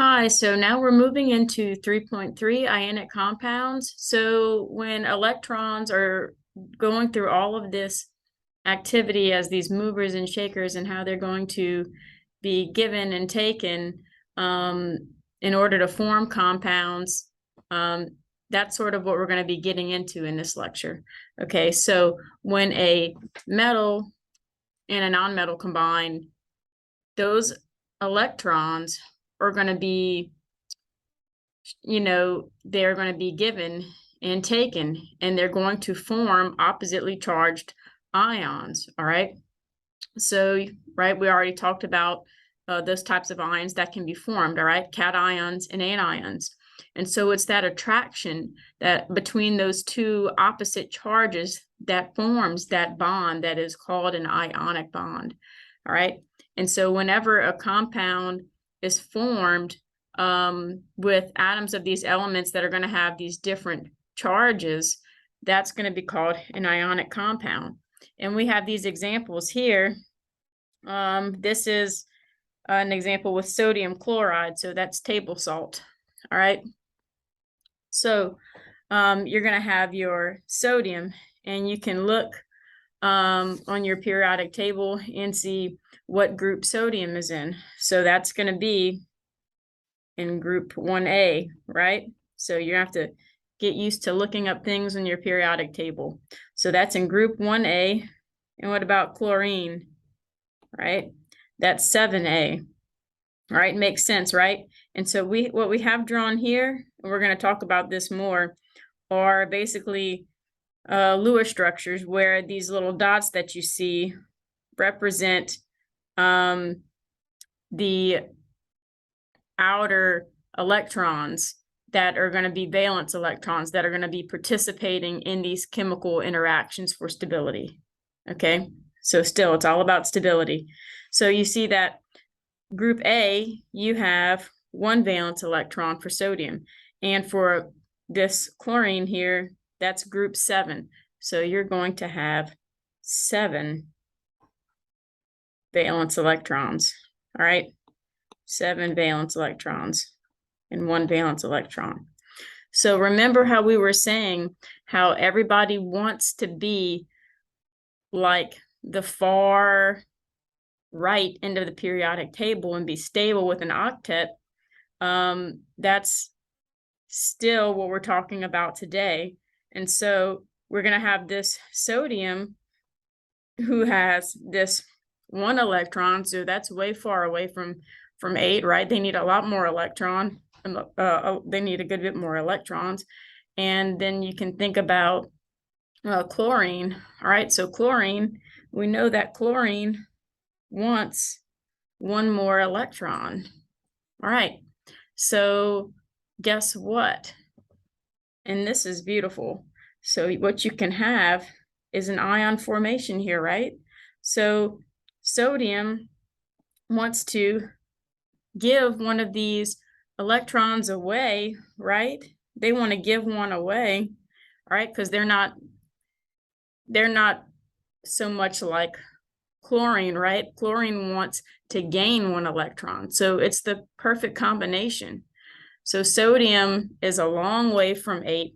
Hi, so now we're moving into 3.3 ionic compounds. So when electrons are going through all of this activity as these movers and shakers and how they're going to be given and taken um, in order to form compounds, that's sort of what we're going to be getting into in this lecture. Okay, so when a metal and a nonmetal combine, those electrons are going to be they're going to be given and taken, and they're going to form oppositely charged ions. All right. So, right, we already talked about those types of ions that can be formed. All right. Cations and anions. And so it's that attraction that between those two opposite charges that forms that bond that is called an ionic bond. All right. And so whenever a compound is formed, with atoms of these elements that are going to have these different charges, that's going to be called an ionic compound. And we have these examples here. This is an example with sodium chloride, so that's table salt. All right. So you're going to have your sodium, and you can look on your periodic table and see what group sodium is in. So that's going to be in group 1A, right? So you have to get used to looking up things on your periodic table. So that's in group 1A. And what about chlorine, right? That's 7A, right? Makes sense, right? And so what we have drawn here, and we're going to talk about this more, are basically Lewis structures where these little dots that you see represent the outer electrons that are going to be valence electrons that are going to be participating in these chemical interactions for stability. Okay, so still it's all about stability. So you see that group A, you have one valence electron for sodium, and for this chlorine here, that's group 7. So you're going to have 7 valence electrons. All right, 7 valence electrons and 1 valence electron. So remember how we were saying how everybody wants to be like the far right end of the periodic table and be stable with an octet. That's still what we're talking about today. And so we're going to have this sodium who has this 1 electron. So that's way far away from 8, right? They need a lot more electron. They need a good bit more electrons. And then you can think about chlorine. All right, so chlorine, we know that chlorine wants 1 more electron. All right, so guess what? And this is beautiful. So what you can have is an ion formation here, right? So sodium wants to give one of these electrons away, right? They want to give one away, right? Because they're not so much like chlorine, right? Chlorine wants to gain 1 electron. So it's the perfect combination. So sodium is a long way from 8.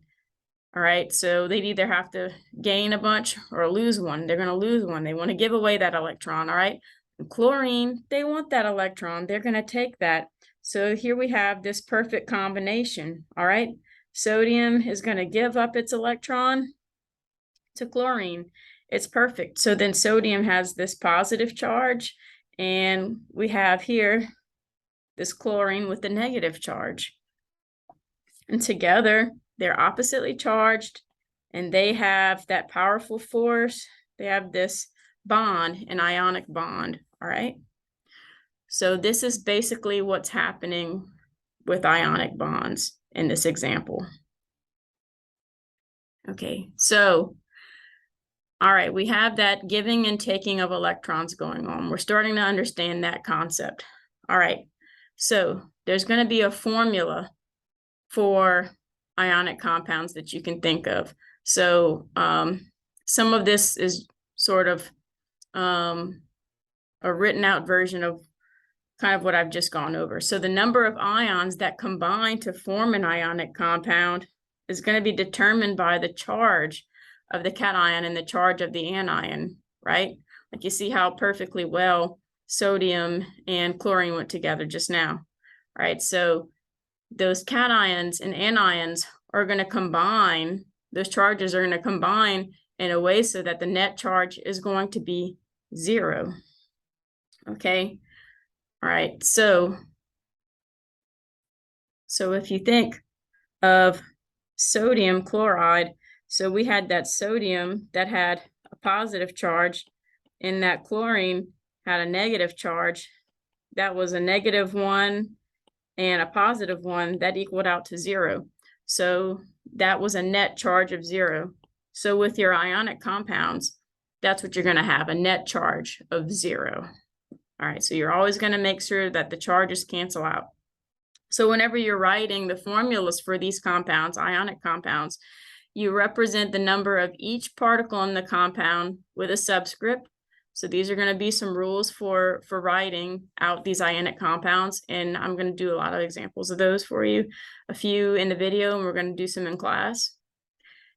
All right, so they'd either have to gain a bunch or lose 1. They're going to lose 1. They want to give away that electron, all right? And chlorine, they want that electron. They're going to take that. So here we have this perfect combination, all right? Sodium is going to give up its electron to chlorine. It's perfect. So then sodium has this positive charge, and we have here this chlorine with the negative charge. And together, they're oppositely charged, and they have that powerful force. They have this bond, an ionic bond, all right? So this is basically what's happening with ionic bonds in this example. Okay, so, all right, we have that giving and taking of electrons going on. We're starting to understand that concept. All right, so there's going to be a formula for ionic compounds that you can think of. So some of this is sort of a written out version of kind of what I've just gone over. So the number of ions that combine to form an ionic compound is going to be determined by the charge of the cation and the charge of the anion, right? Like you see how perfectly well sodium and chlorine went together just now, right? So those cations and anions are going to combine, those charges are going to combine in a way so that the net charge is going to be 0. Okay. All right. So if you think of sodium chloride, so we had that sodium that had a positive charge and that chlorine had a negative charge. That was a -1 and a +1 that equaled out to 0. So that was a net charge of 0. So with your ionic compounds, that's what you're going to have, a net charge of 0. All right, so you're always going to make sure that the charges cancel out. So whenever you're writing the formulas for these compounds, ionic compounds, you represent the number of each particle in the compound with a subscript. So these are going to be some rules for writing out these ionic compounds, and I'm going to do a lot of examples of those for you, a few in the video, and we're going to do some in class.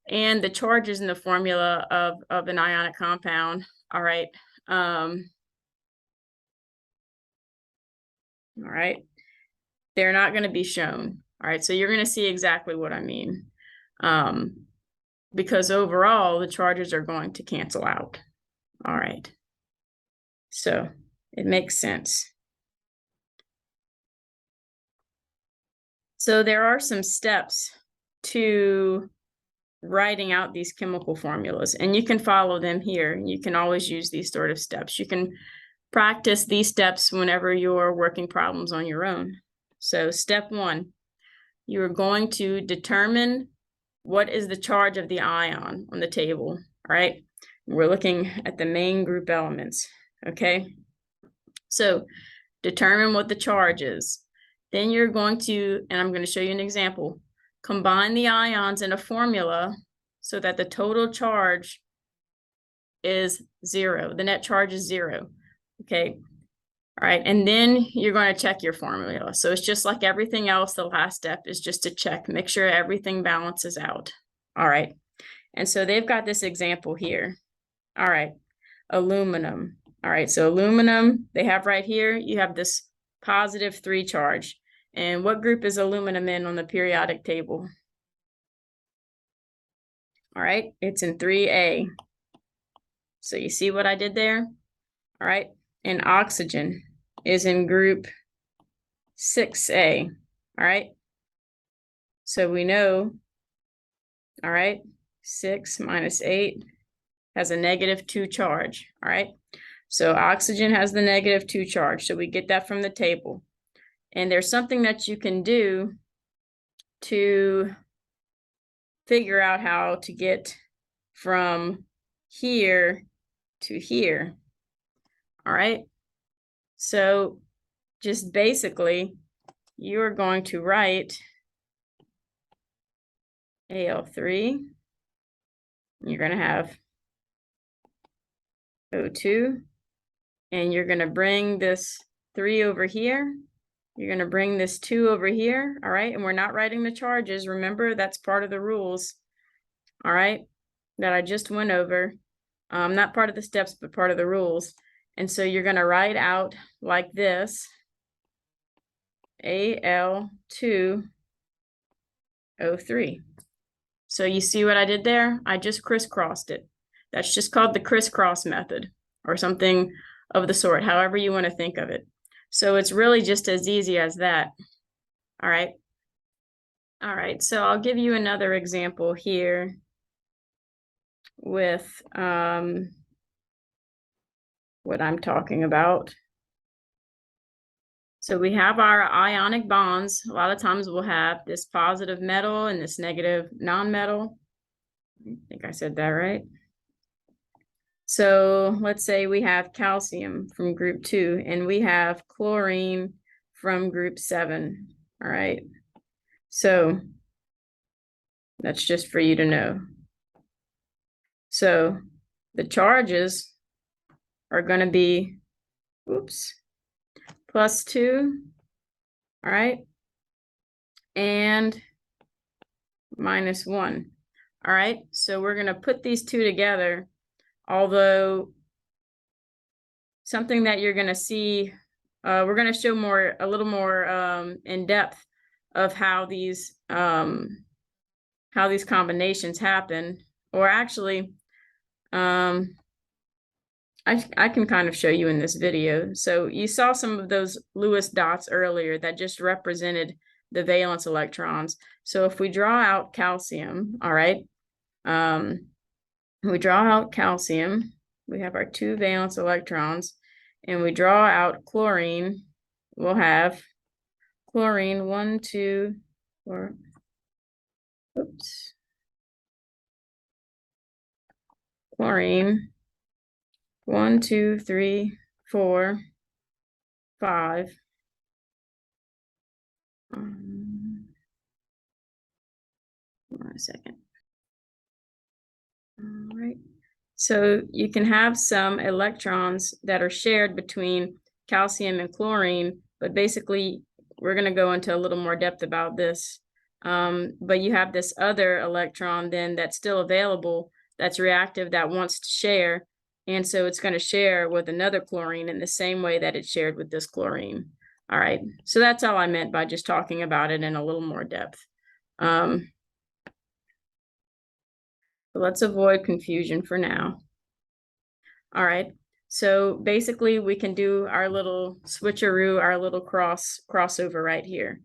And the charges in the formula of an ionic compound. All right. All right. They're not going to be shown. All right. So you're going to see exactly what I mean. Because overall, the charges are going to cancel out. All right. So it makes sense. So there are some steps to writing out these chemical formulas, and you can follow them here. You can always use these sort of steps. You can practice these steps whenever you're working problems on your own. So step 1, you are going to determine what is the charge of the ion on the table, all right? We're looking at the main group elements, okay? So determine what the charge is. Then you're going to, and I'm going to show you an example, combine the ions in a formula so that the total charge is 0. The net charge is 0, okay? All right, and then you're going to check your formula. So it's just like everything else, the last step is just to check, make sure everything balances out. All right, and so they've got this example here. All right, aluminum. All right, so aluminum, they have right here, you have this +3 charge. And what group is aluminum in on the periodic table? All right, it's in 3A. So you see what I did there? All right, and oxygen is in group 6A. All right, so we know, all right, 6 minus 8 has a -2 charge. All right, so oxygen has the -2 charge. So we get that from the table. And there's something that you can do to figure out how to get from here to here. All right, so just basically, you're going to write Al3. You're going to have O2, and you're going to bring this 3 over here. You're going to bring this 2 over here, all right? And we're not writing the charges. Remember, that's part of the rules, all right, that I just went over. Not part of the steps, but part of the rules. And so you're going to write out like this, Al2O3. So you see what I did there? I just crisscrossed it. That's just called the crisscross method or something of the sort, however you want to think of it. So it's really just as easy as that. All right. All right, so I'll give you another example here with what I'm talking about. So we have our ionic bonds. A lot of times we'll have this positive metal and this negative non-metal. I think I said that right. So let's say we have calcium from group 2 and we have chlorine from group 7. All right. So that's just for you to know. So the charges are going to be, oops, plus 2, all right, and minus 1. All right, so we're going to put these two together, although something that you're going to see, we're going to show a little more in depth of how these combinations happen, or actually, I can kind of show you in this video. So you saw some of those Lewis dots earlier that just represented the valence electrons. So if we draw out calcium, all right, we draw out calcium, we have our 2 valence electrons, and we draw out chlorine, we'll have chlorine 1, 2, 4, oops, chlorine 1, 2, 3, 4, 5. Hold on a second. All right. So you can have some electrons that are shared between calcium and chlorine, but basically we're going to go into a little more depth about this. But you have this other electron then that's still available, that's reactive, that wants to share. And so it's going to share with another chlorine in the same way that it shared with this chlorine. All right. So that's all I meant by just talking about it in a little more depth. Let's avoid confusion for now. All right. So basically we can do our little switcheroo, our little crossover right here.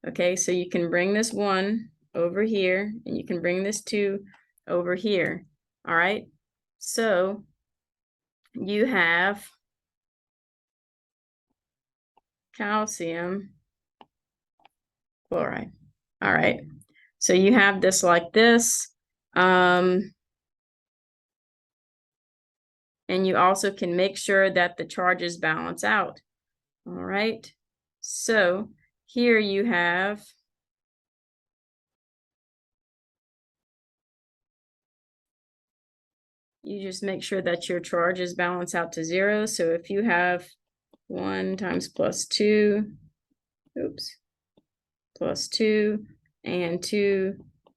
Okay, so you can bring this 1 over here and you can bring this 2 over here. All right. So you have calcium chloride. All right. So you have this like this. And you also can make sure that the charges balance out. All right. So here you have you just make sure that your charges balance out to 0. So if you have 1 times plus 2, oops, plus 2 and 2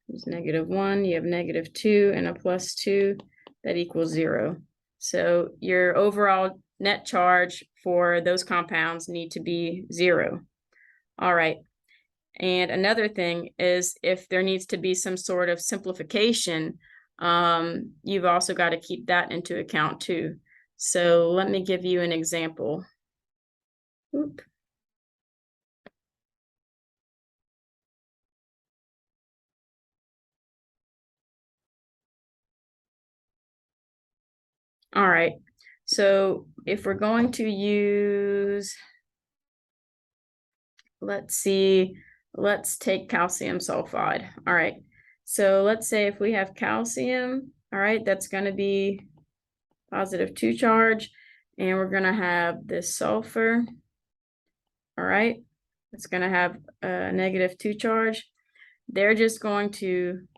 is -1, you have -2 and a plus 2, that equals 0. So your overall net charge for those compounds need to be 0. All right. And another thing is if there needs to be some sort of simplification, you've also got to keep that into account too. So let me give you an example. Oop. All right. So if we're going to use, let's see, let's take calcium sulfide. All right. So let's say if we have calcium, all right, that's going to be +2 charge, and we're going to have this sulfur. All right, it's going to have a -2 charge. They're just going to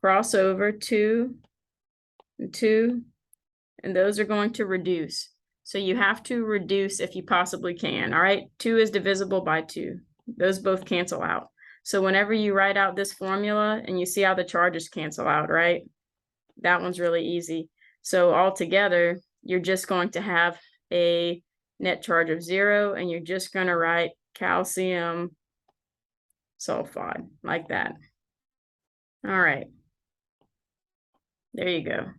cross over 2 and 2, and those are going to reduce. So you have to reduce if you possibly can. All right, 2 is divisible by 2. Those both cancel out. So whenever you write out this formula and you see how the charges cancel out, right? That one's really easy. So altogether, you're just going to have a net charge of 0, and you're just going to write calcium sulfide like that. All right. There you go.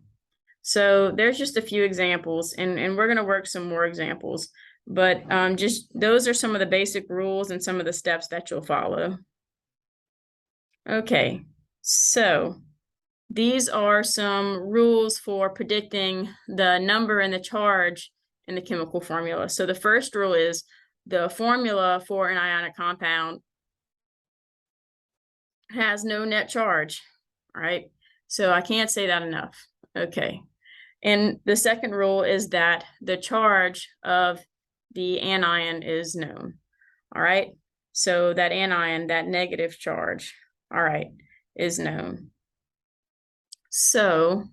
So there's just a few examples, and we're going to work some more examples, but just those are some of the basic rules and some of the steps that you'll follow. Okay, so these are some rules for predicting the number and the charge in the chemical formula. So the first rule is the formula for an ionic compound has no net charge, right? So I can't say that enough. Okay. And the second rule is that the charge of the anion is known. All right. So that anion, that negative charge, all right, is known. So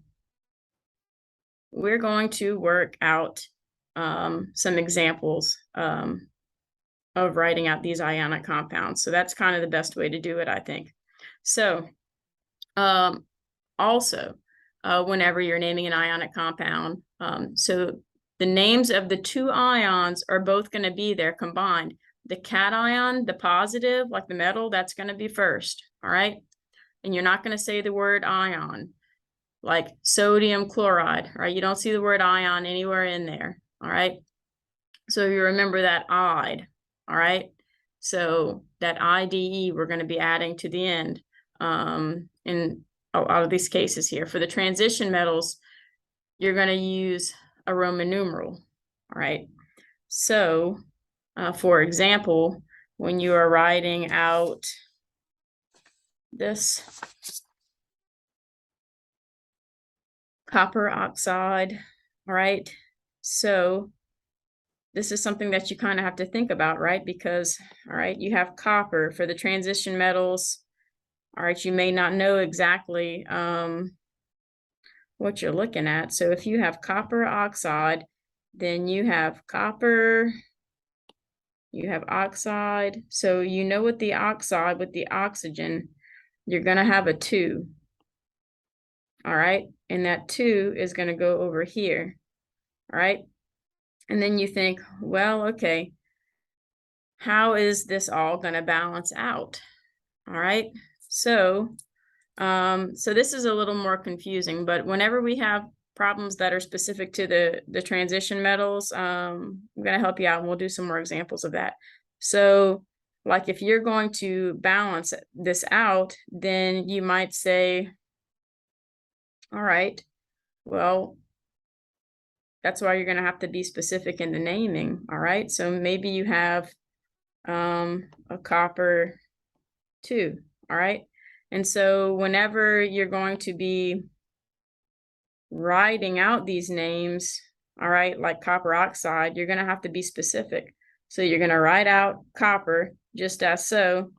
we're going to work out some examples of writing out these ionic compounds. So that's kind of the best way to do it, I think. So also, whenever you're naming an ionic compound, so the names of the two ions are both going to be there combined. The cation, the positive, like the metal, that's going to be first, all right? And you're not going to say the word ion, like sodium chloride, right? You don't see the word ion anywhere in there, all right? So you remember that "ide," all right? So that IDE we're going to be adding to the end in a lot of these cases here. For the transition metals, you're going to use a Roman numeral, all right? So, for example, when you are writing out this copper oxide, all right? So this is something that you kind of have to think about, right? Because, all right, you have copper for the transition metals. All right, you may not know exactly what you're looking at. So if you have copper oxide, then you have copper, you have oxide. So you know with the oxide, with the oxygen, you're going to have a 2. All right, and that 2 is going to go over here. All right, and then you think, well, okay, how is this all going to balance out? All right, so this is a little more confusing, but whenever we have problems that are specific to the transition metals, I'm going to help you out and we'll do some more examples of that. So like if you're going to balance this out, then you might say, all right, well, that's why you're going to have to be specific in the naming. All right, so maybe you have a copper 2. All right, and so whenever you're going to be writing out these names, all right, like copper oxide, you're going to have to be specific. So you're going to write out copper just as so,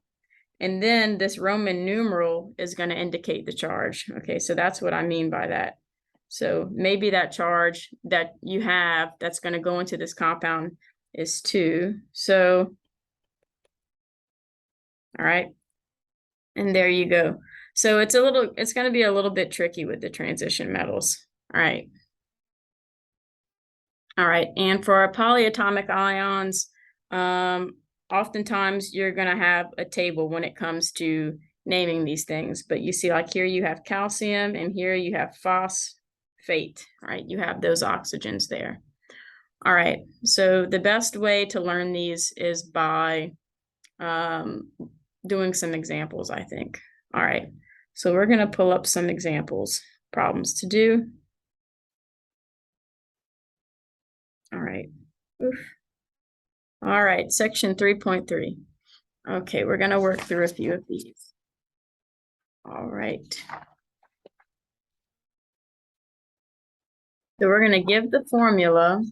and then this Roman numeral is going to indicate the charge. Okay, so that's what I mean by that. So maybe that charge that you have that's going to go into this compound is 2. So, all right, and there you go. So it's going to be a little bit tricky with the transition metals. All right. All right, and for our polyatomic ions, oftentimes you're going to have a table when it comes to naming these things. But you see, like here you have calcium, and here you have phosphate, right? You have those oxygens there. All right, so the best way to learn these is by doing some examples, I think. All right, so we're going to pull up some examples, problems to do. All right. Oof. All right, section 3.3. Okay, we're going to work through a few of these. All right. So we're going to give the formula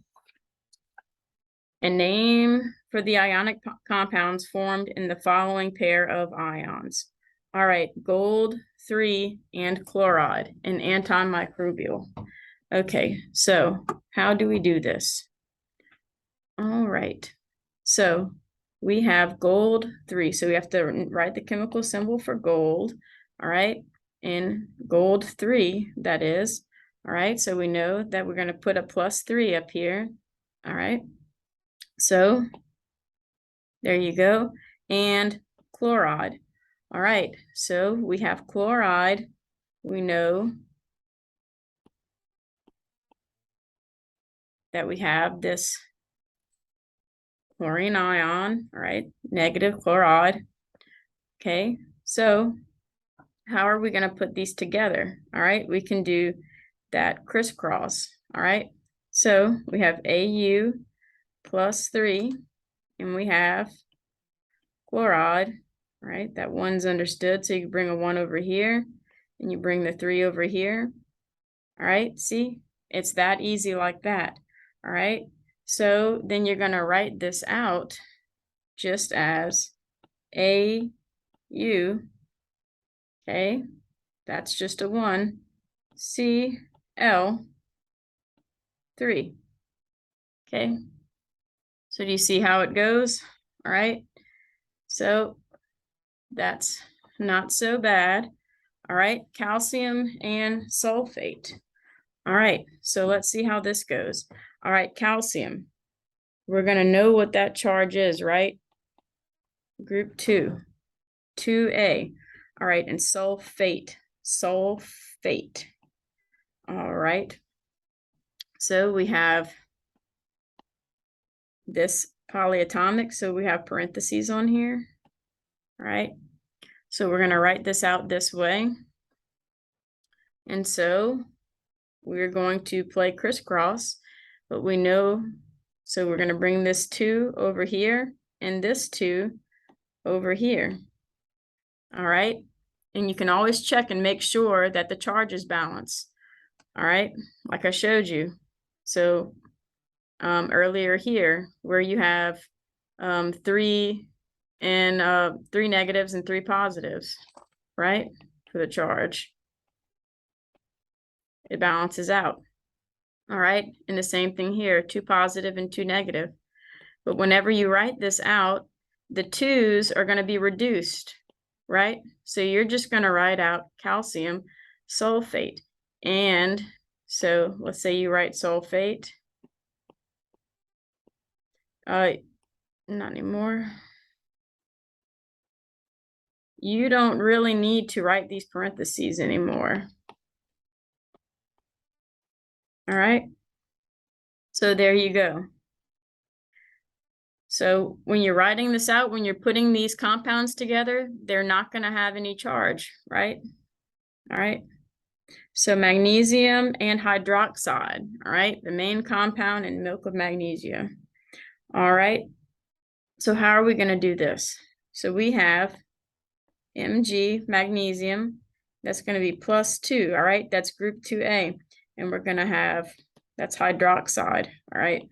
and name for the ionic compounds formed in the following pair of ions. All right, gold 3 and chloride, an antimicrobial. Okay, so how do we do this? All right, so we have gold 3. So we have to write the chemical symbol for gold, all right, in gold 3, that is. All right, so we know that we're going to put a +3 up here. All right, so there you go. And chloride. All right, so we have chloride. We know that we have this chlorine ion, all right, negative chloride. Okay, so how are we going to put these together? All right, we can do that crisscross. All right, so we have Au +3, and we have chloride. All right, that 1's understood, so you bring a 1 over here, and you bring the 3 over here. All right, see, it's that easy like that. All right, so then you're going to write this out just as Au, okay, that's just a 1, Cl3. Okay, so do you see how it goes? All right. So that's not so bad. All right. Calcium and sulfate. All right. So let's see how this goes. All right. Calcium. We're going to know what that charge is, right? Group 2, 2A. All right. And sulfate. Sulfate. All right. So we have this polyatomic. So we have parentheses on here. All right. So we're going to write this out this way. And so we're going to play crisscross, but we know, so we're going to bring this 2 over here and this 2 over here. All right. And you can always check and make sure that the charge is balanced. All right. Like I showed you. So earlier here where you have 3 negatives and 3 positives, right? For the charge. It balances out. All right. And the same thing here, 2 positive and 2 negative. But whenever you write this out, the 2's are going to be reduced, right? So you're just going to write out calcium sulfate. And so let's say you write sulfate. Not anymore. You don't really need to write these parentheses anymore. All right. So there you go. So when you're writing this out, when you're putting these compounds together, they're not going to have any charge, right? All right. So magnesium and hydroxide, all right, the main compound in milk of magnesia. All right. So how are we going to do this? So we have Mg, magnesium, that's going to be +2, all right? That's group 2A. And we're going to have, that's hydroxide, all right?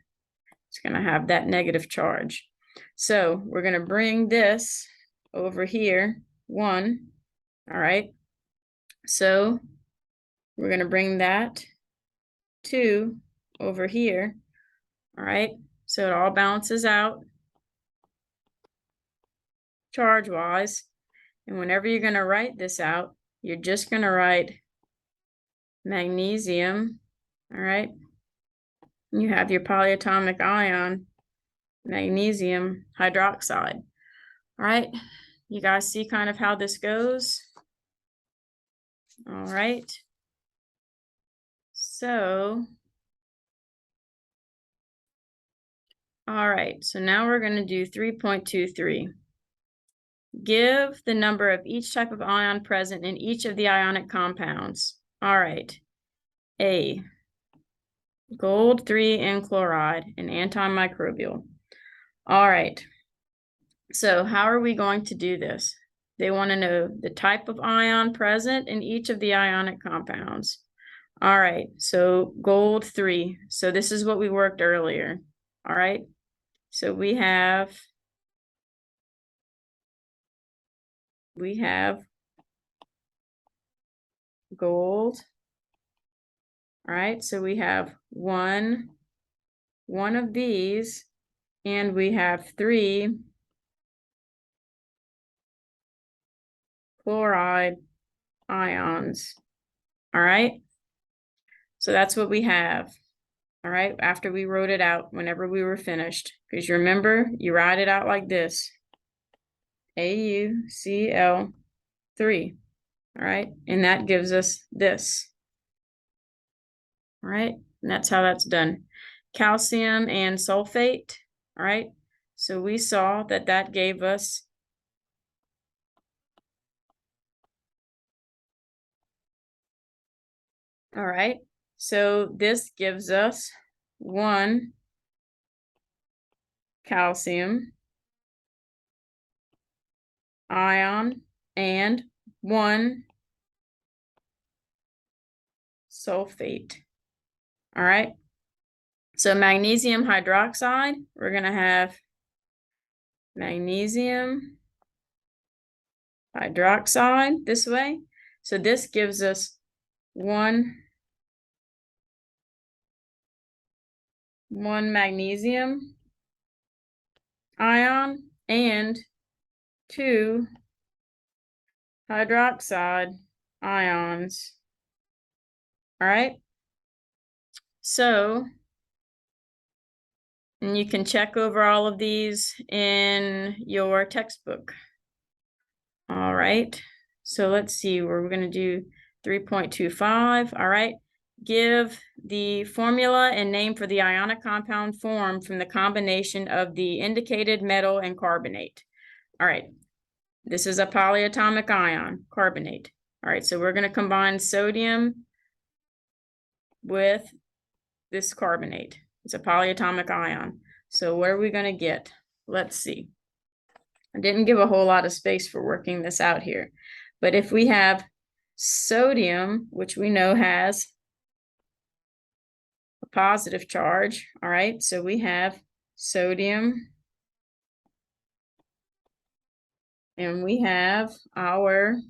It's going to have that negative charge. So we're going to bring this over here, 1, all right? So we're going to bring that 2 over here, all right? So it all balances out charge-wise. And whenever you're going to write this out, you're just going to write magnesium, all right? You have your polyatomic ion, magnesium hydroxide. All right, you guys see kind of how this goes? All right. So, all right, so now we're going to do 3.23. Give the number of each type of ion present in each of the ionic compounds. All right. A, gold 3 and chloride, an antimicrobial. All right. So how are we going to do this? They want to know the type of ion present in each of the ionic compounds. All right, so gold 3. So this is what we worked earlier. All right, so we have gold. All right, so we have one of these, and we have 3 chloride ions. All right, so that's what we have. All right, after we wrote it out, whenever we were finished, because you remember, you write it out like this, AuCl3, all right, and that gives us this, all right, and that's how that's done. Calcium and sulfate, all right, so we saw that that gave us all right, so this gives us 1 calcium ion and 1 sulfate. All right. So magnesium hydroxide, we're going to have magnesium hydroxide this way. So this gives us 1 magnesium ion and 2 hydroxide ions. All right. So, and you can check over all of these in your textbook. All right. So let's see where we're going to do 3.25. All right. Give the formula and name for the ionic compound formed from the combination of the indicated metal and carbonate. All right. This is a polyatomic ion, carbonate. All right. So we're going to combine sodium with this carbonate. It's a polyatomic ion. So what are we going to get? Let's see. I didn't give a whole lot of space for working this out here. But if we have sodium, which we know has a positive charge, all right, so we have sodium, and we have our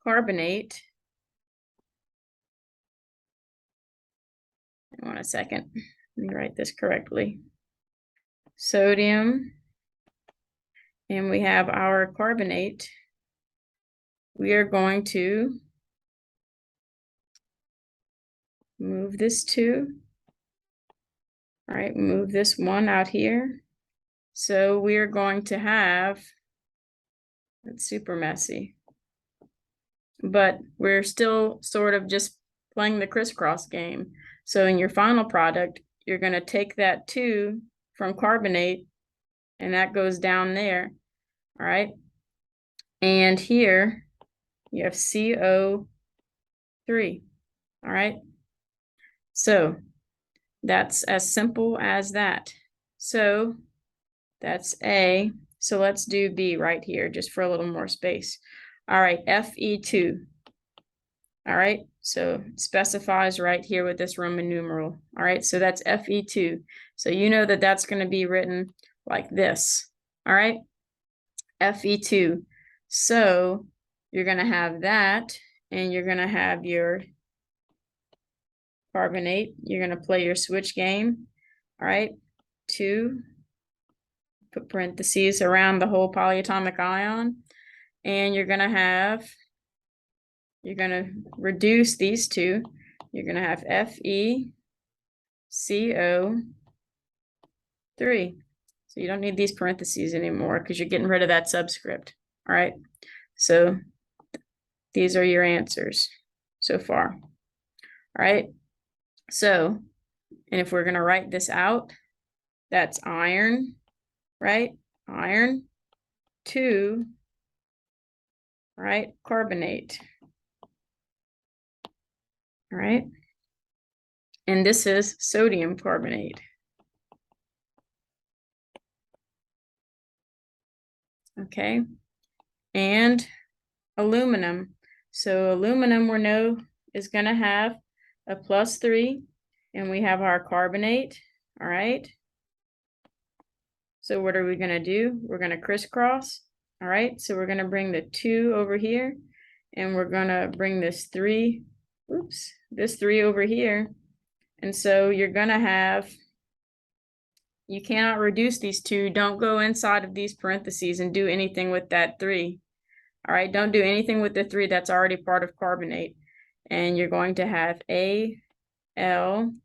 carbonate. Hang on a second. Let me write this correctly. Sodium, and we have our carbonate. We are going to move this 2. All right, move this 1 out here. So we are going to have, it's super messy, but we're still sort of just playing the crisscross game. So in your final product, you're going to take that 2 from carbonate, and that goes down there. All right. And here you have CO3. All right. So that's as simple as that. So that's A. So let's do B right here, just for a little more space. All right, Fe2. All right, so it specifies right here with this Roman numeral. All right, so that's Fe2. So you know that that's going to be written like this. All right, Fe2. So you're going to have that, and you're going to have your carbonate. You're going to play your switch game. All right, 2. Put parentheses around the whole polyatomic ion, and you're going to reduce these 2. You're going to have FeCO3. So you don't need these parentheses anymore because you're getting rid of that subscript. All right. So these are your answers so far. All right. So, and if we're going to write this out, that's iron, right? Iron, 2, right? Carbonate. All right. And this is sodium carbonate. Okay. And aluminum. So aluminum we know is going to have a +3, and we have our carbonate. All right. So what are we going to do? We're going to crisscross. All right. So we're going to bring the 2 over here, and we're going to bring this 3, this 3 over here. And so you're going to have, you cannot reduce these 2. Don't go inside of these parentheses and do anything with that 3. All right, don't do anything with the 3 that's already part of carbonate. And you're going to have Al2CO3.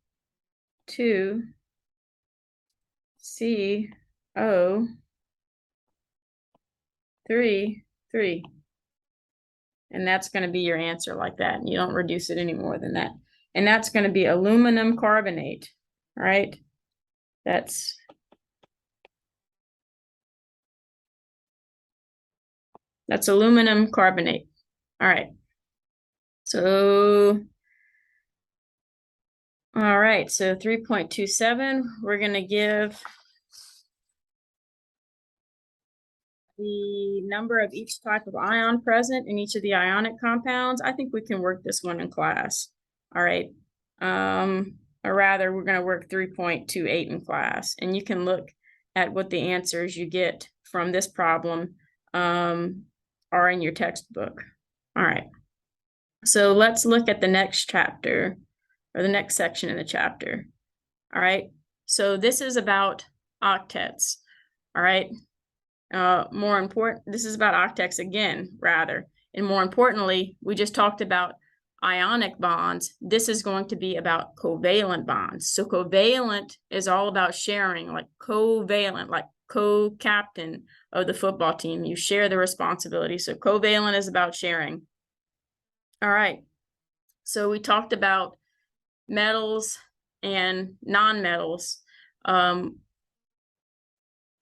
And that's going to be your answer like that. And you don't reduce it any more than that. And that's going to be aluminum carbonate. All right, that's aluminum carbonate. All right. So, all right. So 3.27, we're going to give the number of each type of ion present in each of the ionic compounds. I think we can work this one in class. All right. Or rather, we're going to work 3.28 in class. And you can look at what the answers you get from this problem are in your textbook. All right. So let's look at the next chapter, or the next section in the chapter. All right. So this is about octets. All right. More important, this is about octets again, rather. And more importantly, we just talked about ionic bonds. This is going to be about covalent bonds. So covalent is all about sharing, like covalent, like co-captain of the football team. You share the responsibility. So covalent is about sharing. All right. So we talked about metals and non-metals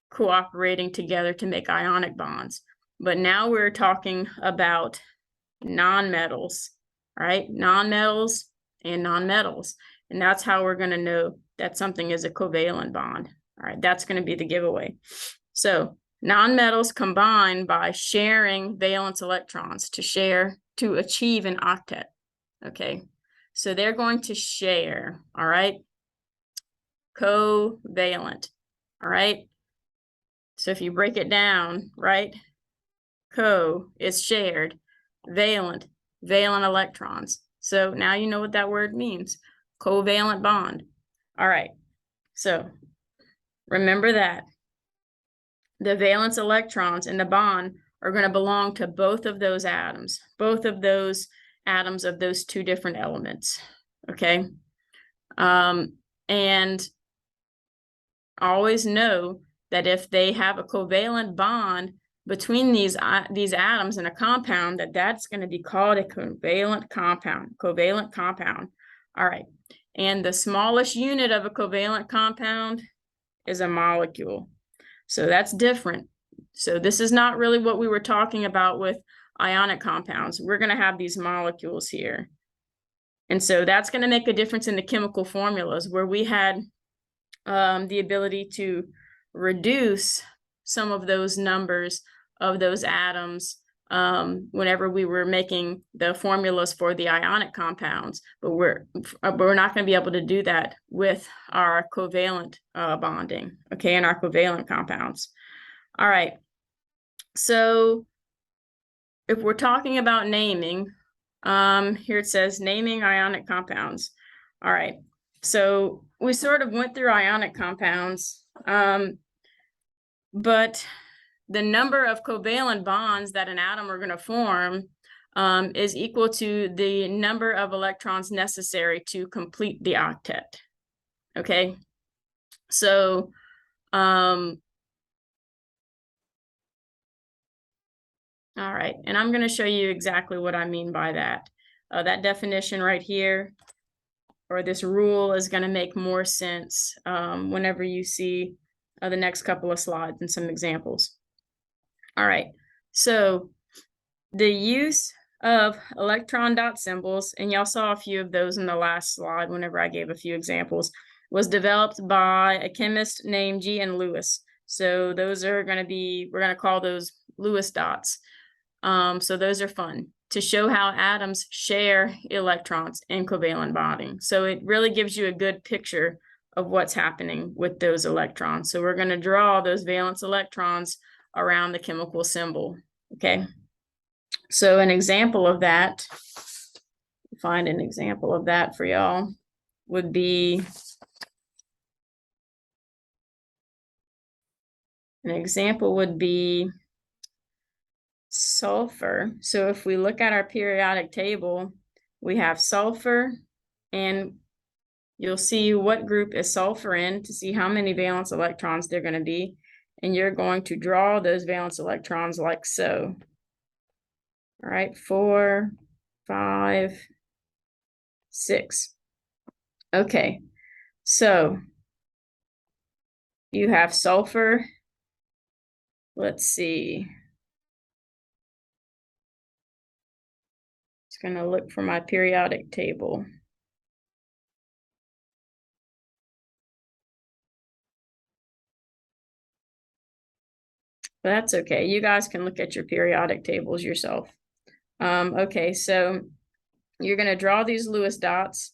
cooperating together to make ionic bonds. But now we're talking about non-metals, right? Non-metals and non-metals. And that's how we're going to know that something is a covalent bond. All right, that's going to be the giveaway. So non-metals combine by sharing valence electrons to achieve an octet. Okay, so they're going to share, all right? Covalent, all right? So if you break it down, right? Co is shared, valent electrons. So now you know what that word means, covalent bond. All right, so remember that the valence electrons in the bond are going to belong to both of those atoms of those two different elements, okay? And always know that if they have a covalent bond between these atoms in a compound, that's going to be called a covalent compound. All right. And the smallest unit of a covalent compound is a molecule. So that's different. So this is not really what we were talking about with ionic compounds. We're going to have these molecules here. And so that's going to make a difference in the chemical formulas where we had the ability to reduce some of those numbers of those atoms whenever we were making the formulas for the ionic compounds, but we're not going to be able to do that with our covalent bonding, okay, and our covalent compounds. All right, so if we're talking about naming, here it says naming ionic compounds. All right, so we sort of went through ionic compounds, but the number of covalent bonds that an atom are going to form is equal to the number of electrons necessary to complete the octet. Okay, so all right, and I'm going to show you exactly what I mean by that. That definition right here, or this rule, is going to make more sense whenever you see the next couple of slides and some examples. All right, so the use of electron dot symbols, and y'all saw a few of those in the last slide whenever I gave a few examples, was developed by a chemist named G.N. Lewis. So those are going to be, we're going to call those Lewis dots. So those are fun to show how atoms share electrons in covalent bonding. So it really gives you a good picture of what's happening with those electrons. So we're going to draw those valence electrons around the chemical symbol, okay? So an example of that, find an example of that for y'all, would be sulfur. So if we look at our periodic table, we have sulfur, and you'll see what group is sulfur in to see how many valence electrons they're going to be. And you're going to draw those valence electrons like so. All right, 4, 5, 6. Okay, so you have sulfur. Let's see. Just going to look for my periodic table. But that's okay. You guys can look at your periodic tables yourself. Okay, so you're going to draw these Lewis dots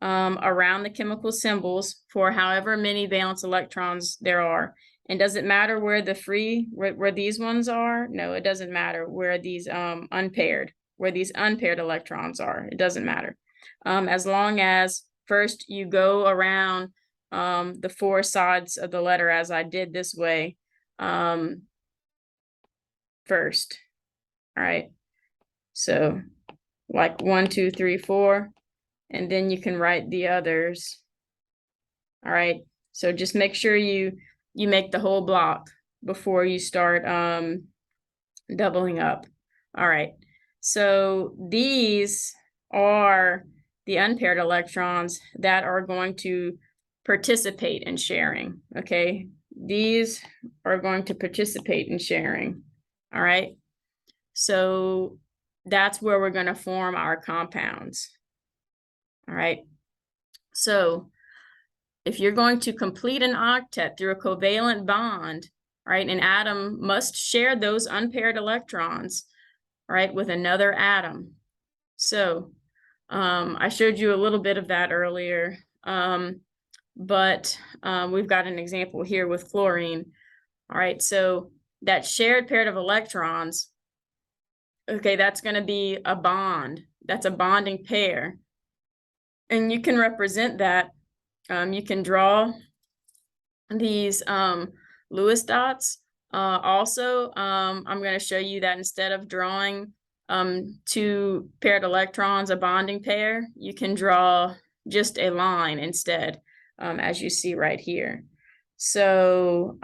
around the chemical symbols for however many valence electrons there are. And does it matter where where these ones are? No, it doesn't matter where these unpaired electrons are. It doesn't matter. As long as first you go around the four sides of the letter as I did this way first. All right. So like 1, 2, 3, 4, and then you can write the others. All right. So just make sure you make the whole block before you start doubling up. All right. So these are the unpaired electrons that are going to participate in sharing. Okay. These are going to participate in sharing. All right. So that's where we're going to form our compounds. All right. So if you're going to complete an octet through a covalent bond, right, an atom must share those unpaired electrons, right, with another atom. So I showed you a little bit of that earlier, but we've got an example here with chlorine. All right, so that shared pair of electrons, okay, that's going to be a bond. That's a bonding pair. And you can represent that. You can draw these Lewis dots. Also, I'm going to show you that instead of drawing two paired electrons, a bonding pair, you can draw just a line instead, as you see right here. So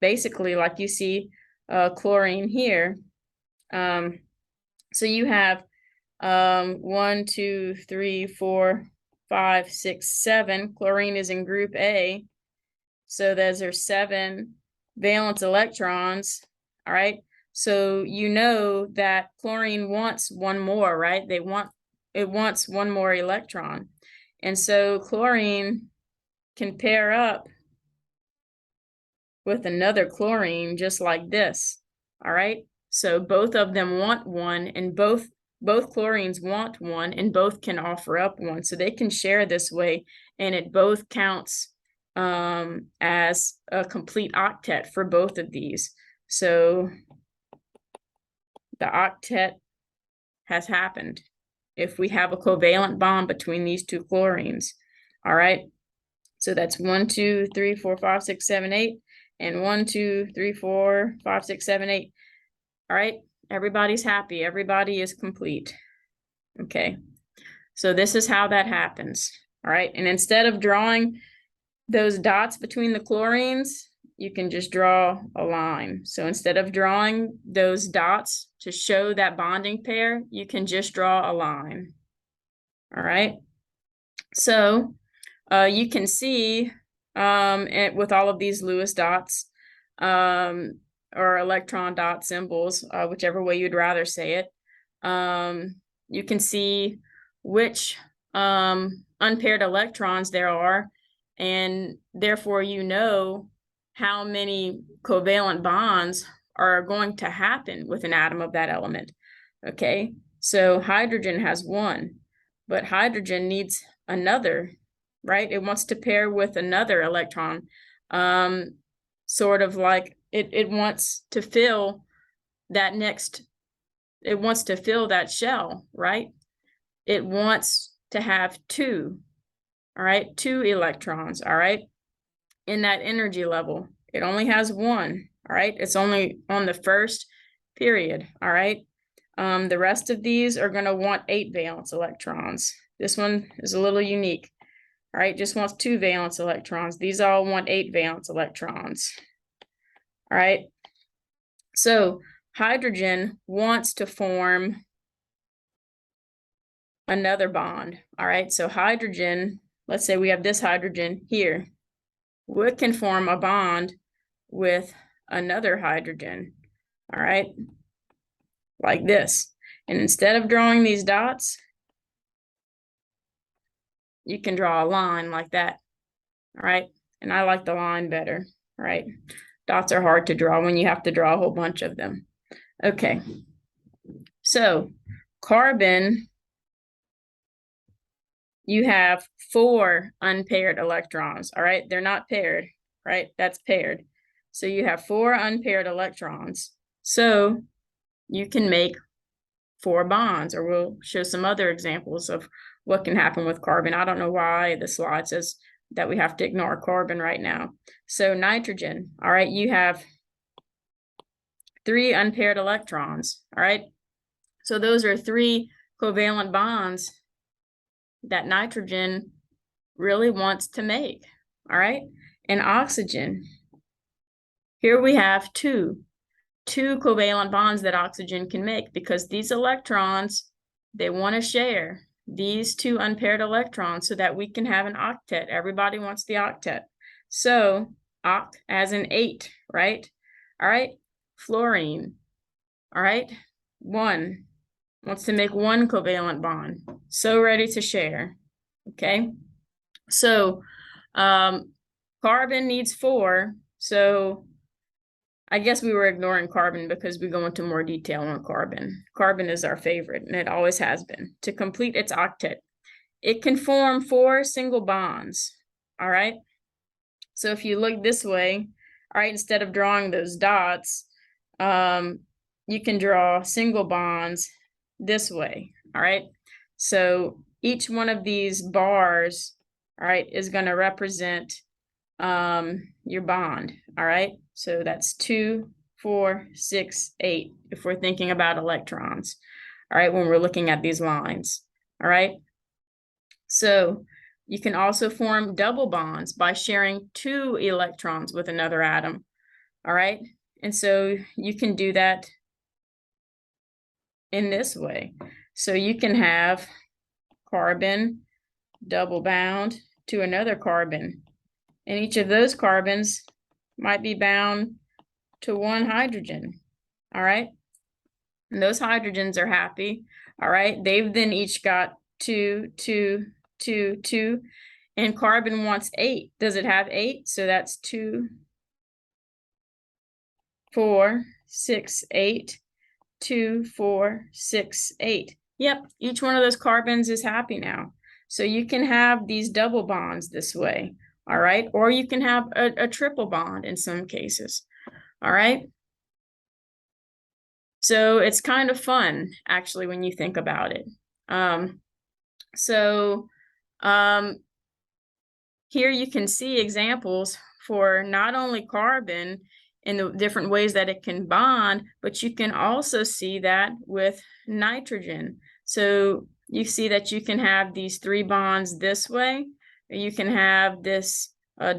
basically, like you see chlorine here. So you have 1, 2, 3, 4, 5, 6, 7. Chlorine is in group A. So those are 7 valence electrons. All right. So you know that chlorine wants one more, right? It wants one more electron. And so chlorine can pair up with another chlorine just like this. All right. So both of them want one, and both chlorines want one, and both can offer up one. So they can share this way, and it both counts as a complete octet for both of these. So the octet has happened if we have a covalent bond between these two chlorines. All right. So that's 1, 2, 3, 4, 5, 6, 7, 8, and 1, 2, 3, 4, 5, 6, 7, 8. All right. Everybody's happy. Everybody is complete. Okay. So this is how that happens. All right. And instead of drawing those dots between the chlorines, you can just draw a line. So instead of drawing those dots to show that bonding pair, you can just draw a line. All right. So you can see with all of these Lewis dots or electron dot symbols, whichever way you'd rather say it, you can see which unpaired electrons there are, and therefore you know how many covalent bonds are going to happen with an atom of that element. Okay, so hydrogen has 1, but hydrogen needs another, right? It wants to pair with another electron, sort of like it wants to fill that it wants to fill that shell, right? It wants to have 2, all right, 2 electrons, all right, in that energy level. It only has 1, all right? It's only on the first period, all right? The rest of these are going to want 8 valence electrons. This one is a little unique, all right? Just wants 2 valence electrons. These all want 8 valence electrons, all right? So hydrogen wants to form another bond, all right? So hydrogen, let's say we have this hydrogen here. We can form a bond with another hydrogen, all right? Like this. And instead of drawing these dots, you can draw a line like that, all right? And I like the line better, all right? Dots are hard to draw when you have to draw a whole bunch of them. Okay, so carbon, you have 4 unpaired electrons, all right? They're not paired, right? That's paired. So you have 4 unpaired electrons. So you can make 4 bonds, or we'll show some other examples of what can happen with carbon. I don't know why the slide says that we have to ignore carbon right now. So nitrogen, all right, you have 3 unpaired electrons, all right? So those are 3 covalent bonds that nitrogen really wants to make, all right? And oxygen, here we have two covalent bonds that oxygen can make, because these electrons, they want to share these 2 unpaired electrons so that we can have an octet. Everybody wants the octet. So oct as in 8, right? All right, fluorine, all right, 1 wants to make 1 covalent bond, so ready to share, okay? So carbon needs 4, so I guess we were ignoring carbon because we go into more detail on carbon. Carbon is our favorite, and it always has been. To complete its octet, it can form 4 single bonds, all right? So if you look this way, all right, instead of drawing those dots, you can draw single bonds this way, all right? So each one of these bars, all right, is going to represent your bond, all right? So that's 2, 4, 6, 8, if we're thinking about electrons, all right, when we're looking at these lines, all right? So you can also form double bonds by sharing 2 electrons with another atom, all right? And so you can do that in this way. So you can have carbon double bound to another carbon, and each of those carbons might be bound to 1 hydrogen, all right? And those hydrogens are happy, all right? They've then each got 2, 2, 2, 2, and carbon wants 8. Does it have 8? So that's 2, 4, 6, 8, 2, 4, 6, 8. Yep, each one of those carbons is happy now. So you can have these double bonds this way, all right? Or you can have a triple bond in some cases, all right? So it's kind of fun, actually, when you think about it. Here you can see examples for not only carbon in the different ways that it can bond, but you can also see that with nitrogen. So you see that you can have these 3 bonds this way, or you can have this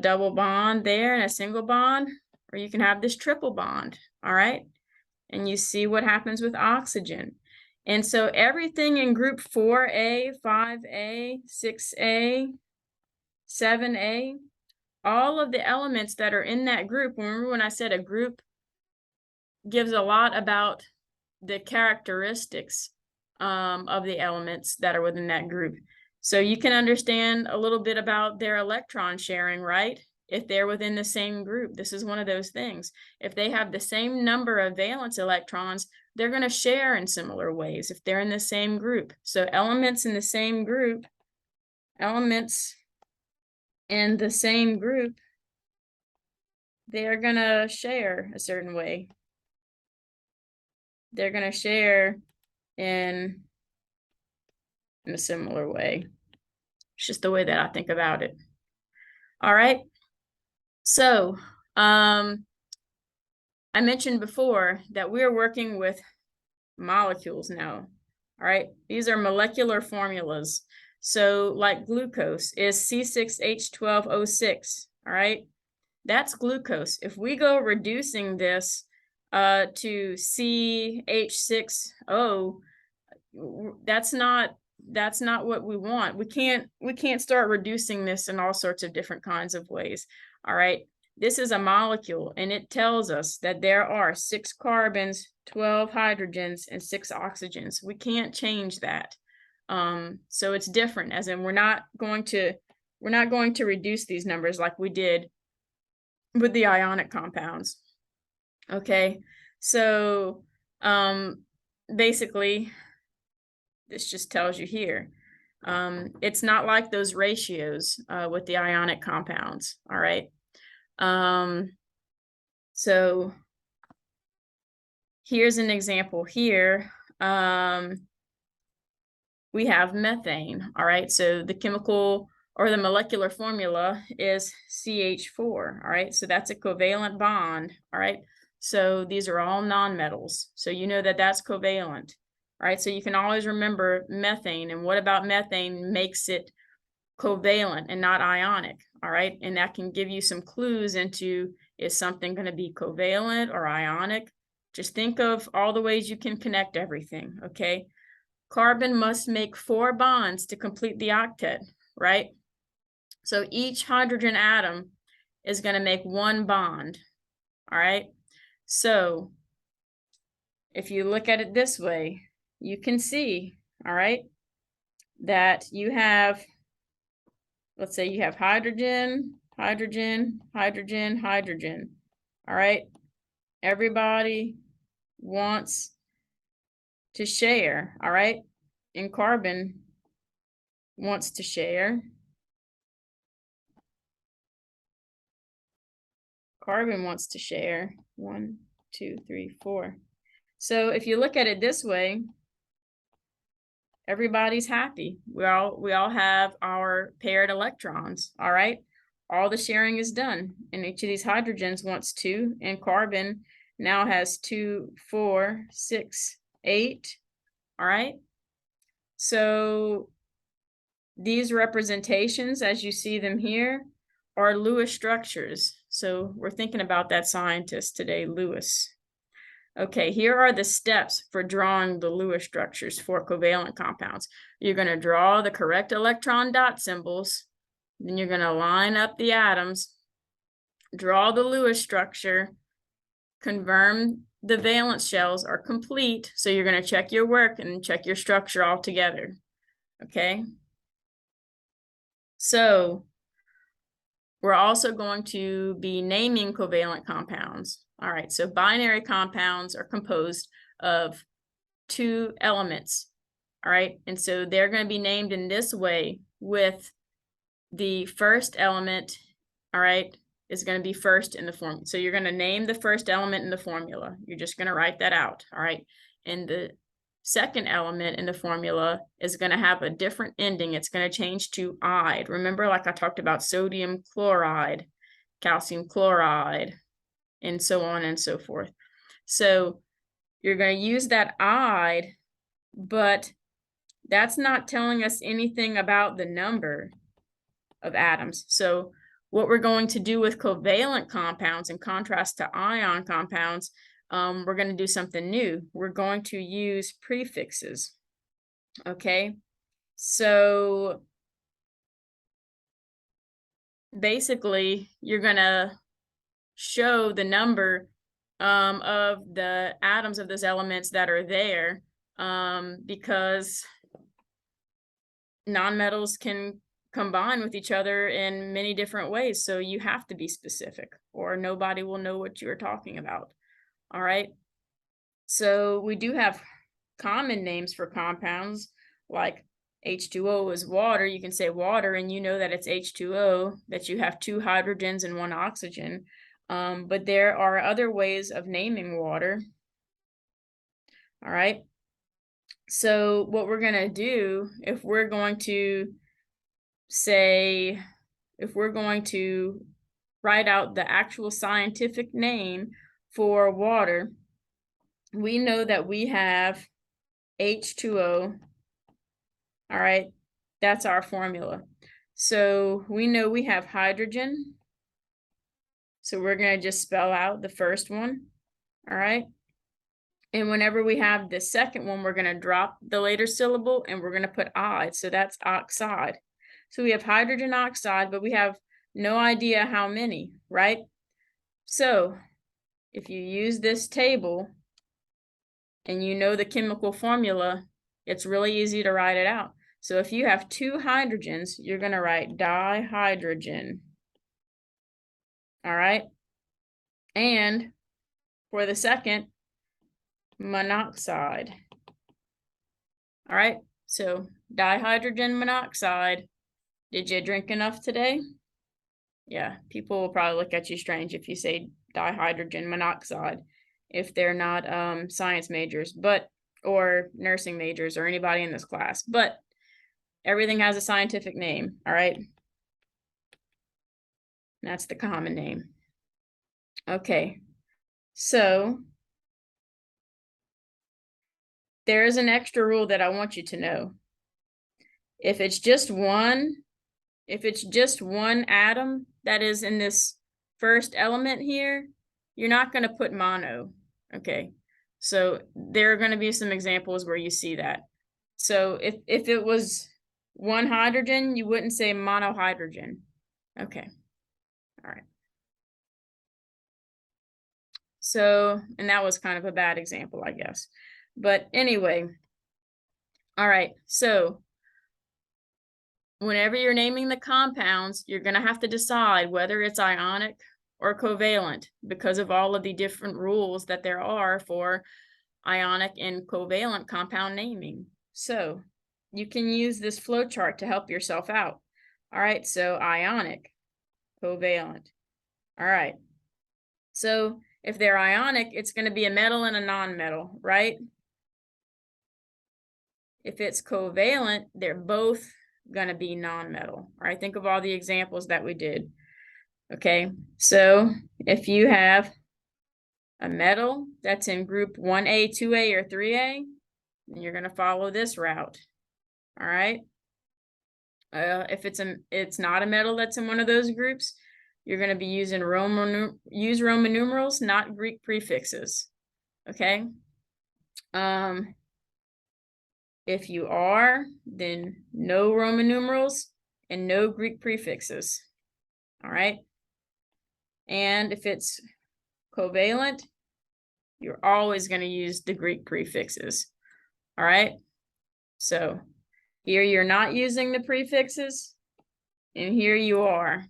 double bond there and a single bond, or you can have this triple bond, all right? And you see what happens with oxygen. And so everything in group 4A, 5A, 6A, 7A, all of the elements that are in that group, remember when I said a group gives a lot about the characteristics of the elements that are within that group. So you can understand a little bit about their electron sharing, right? If they're within the same group, this is one of those things. If they have the same number of valence electrons, they're going to share in similar ways if they're in the same group. So elements in the same group, they're going to share a certain way. They're going to share in a similar way. It's just the way that I think about it. All right. So, I mentioned before that we're working with molecules now. All right. These are molecular formulas. So like glucose is C6H12O6. All right. That's glucose. If we go reducing this to CH6O, that's not what we want. We can't start reducing this in all sorts of different kinds of ways. All right. This is a molecule, and it tells us that there are 6 carbons, 12 hydrogens, and 6 oxygens. We can't change that. So it's different, as in we're not going to reduce these numbers like we did with the ionic compounds. Okay, so basically, this just tells you here. It's not like those ratios with the ionic compounds, all right? So here's an example here. we have methane, all right? So the chemical or the molecular formula is CH4, all right? So that's a covalent bond, all right? So these are all nonmetals. So you know that that's covalent, all right? So you can always remember methane, and what about methane makes it covalent and not ionic, all right? And that can give you some clues into, is something going to be covalent or ionic? Just think of all the ways you can connect everything, okay? Carbon must make 4 bonds to complete the octet, right? So each hydrogen atom is going to make 1 bond, all right? So if you look at it this way, you can see, all right, that you have, let's say you have hydrogen, hydrogen, hydrogen, hydrogen, all right? Everybody wants to share, all right? And carbon wants to share. Carbon wants to share. 1, 2, 3, 4. So if you look at it this way, everybody's happy. We all have our paired electrons, all right? All the sharing is done. And each of these hydrogens wants 2, and carbon now has 2, 4, 6, 8, all right? So these representations, as you see them here, are Lewis structures. So we're thinking about that scientist today, Lewis. Okay, here are the steps for drawing the Lewis structures for covalent compounds. You're going to draw the correct electron dot symbols, then you're going to line up the atoms, draw the Lewis structure, confirm the valence shells are complete, so you're going to check your work and check your structure all together, okay? So we're also going to be naming covalent compounds. All right, so binary compounds are composed of 2 elements, all right? And so they're going to be named in this way, with the first element, all right, is going to be first in the formula. So you're going to name the first element in the formula. You're just going to write that out, all right? And the second element in the formula is going to have a different ending. It's going to change to "ide." Remember, like I talked about sodium chloride, calcium chloride, and so on and so forth. So you're going to use that "ide," but that's not telling us anything about the number of atoms. So what we're going to do with covalent compounds, in contrast to ion compounds, we're going to do something new. We're going to use prefixes, okay? So basically, you're going to show the number of the atoms of those elements that are there, because nonmetals can combine with each other in many different ways. So you have to be specific, or nobody will know what you're talking about. All right. So we do have common names for compounds, like H2O is water. You can say water, and you know that it's H2O, that you have 2 hydrogens and 1 oxygen. But there are other ways of naming water. All right. So what we're going to do, if we're going to write out the actual scientific name for water, we know that we have H2O, all right? That's our formula. So we know we have hydrogen, so we're going to just spell out the first one, all right? And whenever we have the second one, we're going to drop the later syllable, and we're going to put "ide," so that's oxide. So we have hydrogen oxide, but we have no idea how many, right? So if you use this table and you know the chemical formula, it's really easy to write it out. So if you have 2 hydrogens, you're going to write dihydrogen, all right? And for the second, monoxide, all right? So dihydrogen monoxide. Did you drink enough today? Yeah, people will probably look at you strange if you say dihydrogen monoxide, if they're not science majors, or nursing majors, or anybody in this class. But Everything has a scientific name, all right? That's the common name. Okay, so there is an extra rule that I want you to know. If it's just one atom that is in this first element here, you're not going to put mono, okay? So there are going to be some examples where you see that. So if it was one hydrogen, you wouldn't say monohydrogen. Okay, all right. So, and that was kind of a bad example, I guess. But anyway, all right, so whenever you're naming the compounds, you're going to have to decide whether it's ionic or covalent because of all of the different rules that there are for ionic and covalent compound naming. So you can use this flow chart to help yourself out. All right, so ionic, covalent. All right. So if they're ionic, it's going to be a metal and a non-metal, right? If it's covalent, they're both going to be non-metal. All right, think of all the examples that we did. Okay, so if you have a metal that's in group 1A, 2A, or 3A, then you're going to follow this route. All right. If it's not a metal that's in one of those groups, you're going to be using Roman numerals, not Greek prefixes. Okay. If you are, then no Roman numerals and no Greek prefixes. All right. And if it's covalent, you're always going to use the Greek prefixes. All right. So here you're not using the prefixes, and here you are.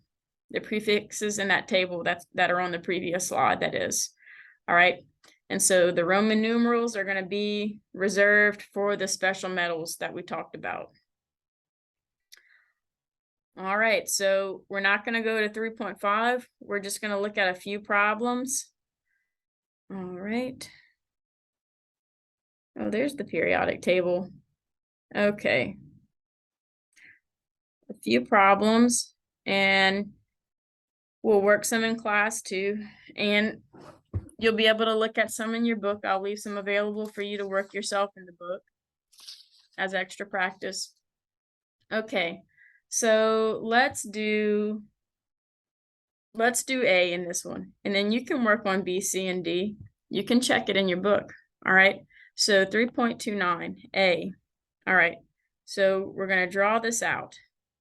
The prefixes in that table that are on the previous slide, that is. All right. And so the Roman numerals are going to be reserved for the special metals that we talked about. All right, so we're not going to go to 3.5. We're just going to look at a few problems. All right. Oh, there's the periodic table. Okay. A few problems, and we'll work some in class too. And you'll be able to look at some in your book. I'll leave some available for you to work yourself in the book as extra practice. Okay, so let's do A in this one, and then you can work on B, C, and D. You can check it in your book. All right, so 3.29 A. All right, so we're going to draw this out.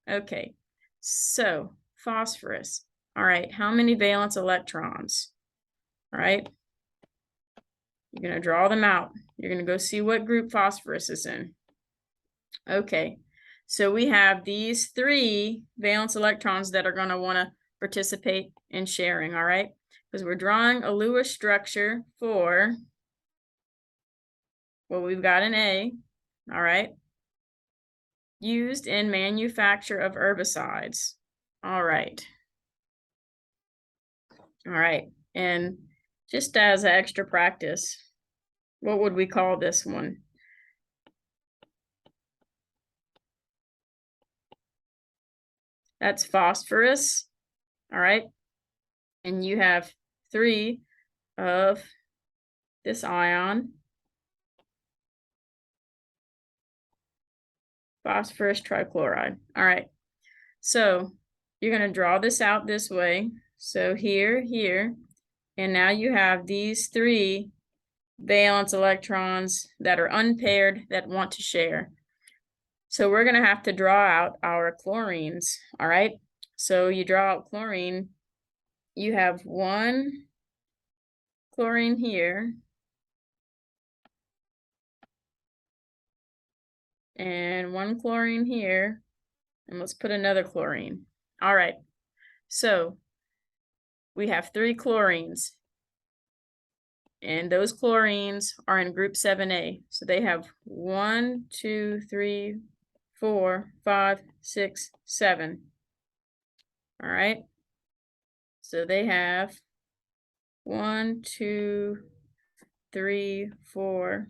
Okay, so phosphorus. All right, how many valence electrons? All right, you're going to draw them out. You're going to go see what group phosphorus is in. Okay, so we have these 3 valence electrons that are going to want to participate in sharing, all right? Because we're drawing a Lewis structure for what we've got in A, all right? Used in manufacture of herbicides. All right. All right, and just as extra practice, what would we call this one? That's phosphorus, all right? And you have 3 of this ion, phosphorus trichloride. All right, so you're going to draw this out this way. So here, and now you have these 3 valence electrons that are unpaired that want to share. So we're going to have to draw out our chlorines, all right? So you draw out chlorine, you have 1 chlorine here, and 1 chlorine here, and let's put another chlorine. All right, so we have 3 chlorines, and those chlorines are in group 7A. So they have 1, 2, 3, 4, 5, 6, 7. All right, so they have 1, 2, 3, 4,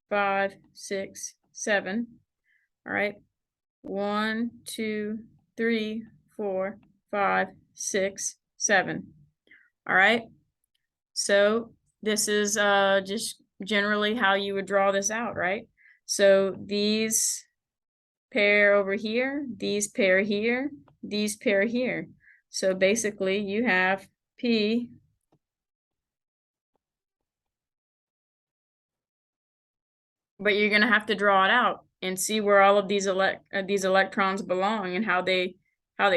5, 6, 7. All right, 1, 2, 3, 4, 5, 6, 7. All right. So this is just generally how you would draw this out, right? So these pair over here, these pair here, these pair here. So basically you have P but you're going to have to draw it out and see where all of these electrons belong and how they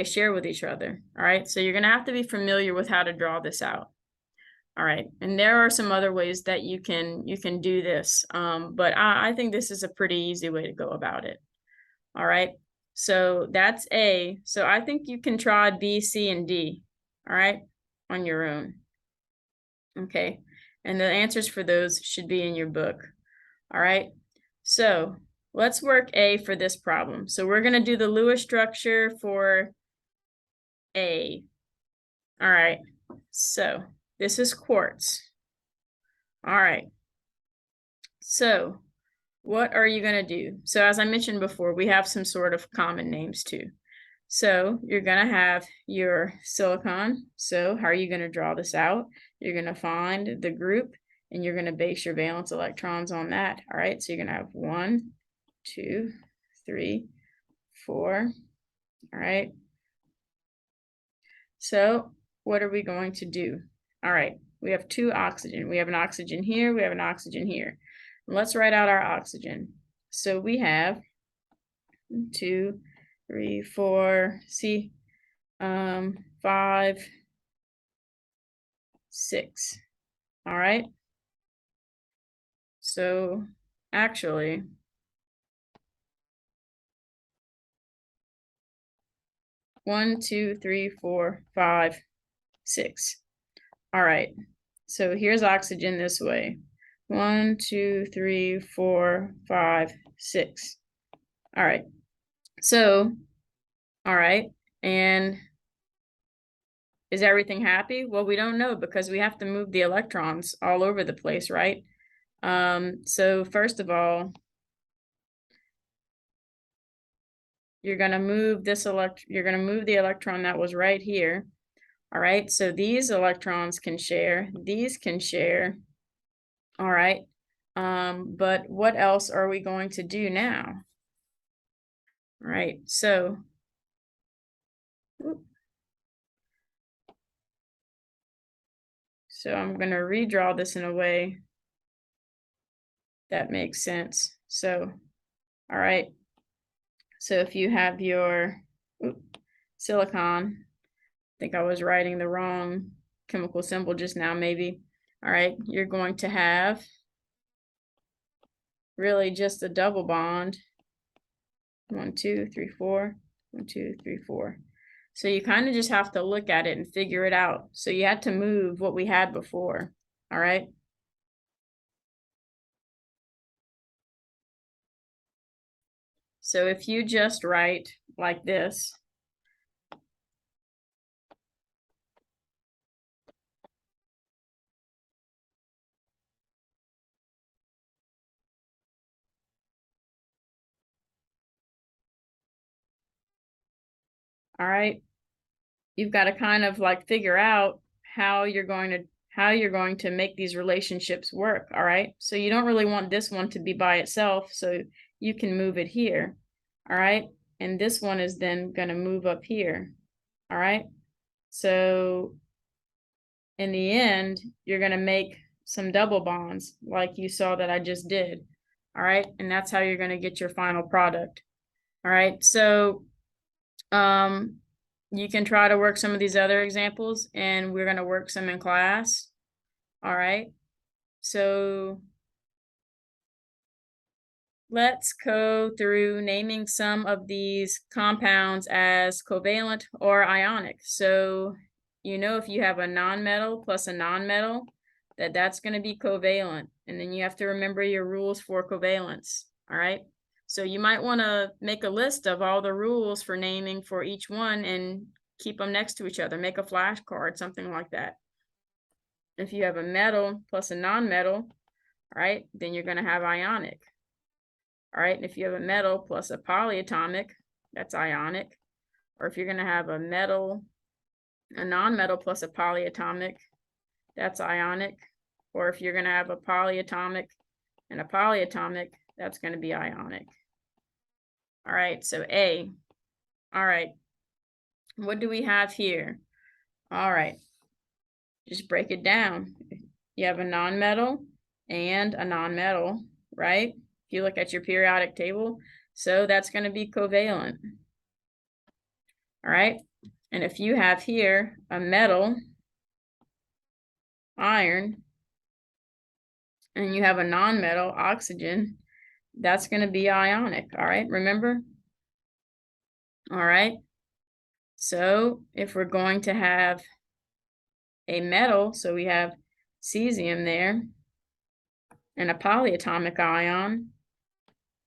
share with each other. All right, so you're going to have to be familiar with how to draw this out. All right, and there are some other ways that you can do this, but I think this is a pretty easy way to go about it. All right, so that's A. So I think you can try B, C, and D. All right, on your own. Okay, and the answers for those should be in your book. All right, so let's work A for this problem. So we're going to do the Lewis structure for A. All right, so this is quartz. All right, so what are you going to do? So as I mentioned before, we have some sort of common names too. So you're going to have your silicon. So how are you going to draw this out? You're going to find the group and you're going to base your valence electrons on that. All right, so you're going to have 1, 2, 3, 4. All right. So what are we going to do? All right, we have 2 oxygen. We have an oxygen here, we have an oxygen here. Let's write out our oxygen. So we have 2, 3, 4, see, 5, 6. All right. So actually, one, 2, 3, 4, 5, 6. All right. So here's oxygen this way. 1, 2, 3, 4, 5, 6. All right. So, all right. And is everything happy? Well, we don't know because we have to move the electrons all over the place, right? So first of all, you're going to move this you're going to move the electron that was right here. All right. So these electrons can share, these can share. All right. But what else are we going to do now? All right. So I'm going to redraw this in a way that makes sense. So, all right. So if you have your silicon, I think I was writing the wrong chemical symbol just now, maybe. All right, you're going to have really just a double bond. 1, 2, 3, 4. 1, 2, 3, 4. So you kind of just have to look at it and figure it out. So you had to move what we had before. All right. So if you just write like this, all right, you've got to kind of like figure out how you're going to make these relationships work. All right, so you don't really want this one to be by itself, so you can move it here. All right, and this one is then going to move up here. All right, so in the end you're going to make some double bonds like you saw that I just did. All right, and that's how you're going to get your final product. All right, so you can try to work some of these other examples, and we're going to work some in class. All right. So let's go through naming some of these compounds as covalent or ionic. So, if you have a nonmetal plus a nonmetal, that's going to be covalent. And then you have to remember your rules for covalence. All right. So you might want to make a list of all the rules for naming for each one and keep them next to each other. Make a flashcard, something like that. If you have a metal plus a nonmetal, all right, then you're going to have ionic. All right, and if you have a metal plus a polyatomic, that's ionic. Or if you're going to have a metal, a nonmetal plus a polyatomic, that's ionic. Or if you're going to have a polyatomic and a polyatomic, that's going to be ionic. All right, so A. All right, what do we have here? All right, just break it down. You have a nonmetal and a nonmetal, right? If you look at your periodic table, so that's going to be covalent. All right, and if you have here a metal, iron, and you have a nonmetal, oxygen, that's going to be ionic. All right, remember? All right, so if we're going to have a metal, so we have cesium there, and a polyatomic ion,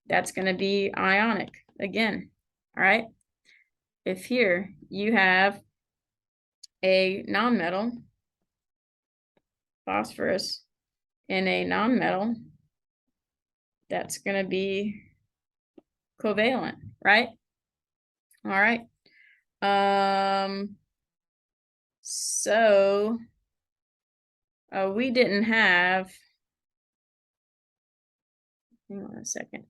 that's going to be ionic again. All right, if here you have a nonmetal, phosphorus, and a nonmetal, that's going to be covalent, right? All right. So we didn't have, hang on a second.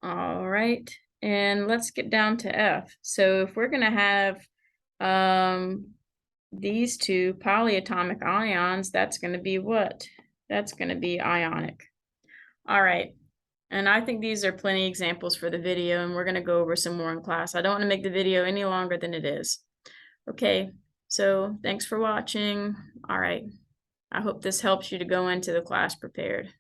All right, and let's get down to F. So if we're going to have these two polyatomic ions, that's going to be what? That's going to be ionic. All right, and I think these are plenty examples for the video, and we're going to go over some more in class. I don't want to make the video any longer than it is. Okay, so thanks for watching. All right, I hope this helps you to go into the class prepared.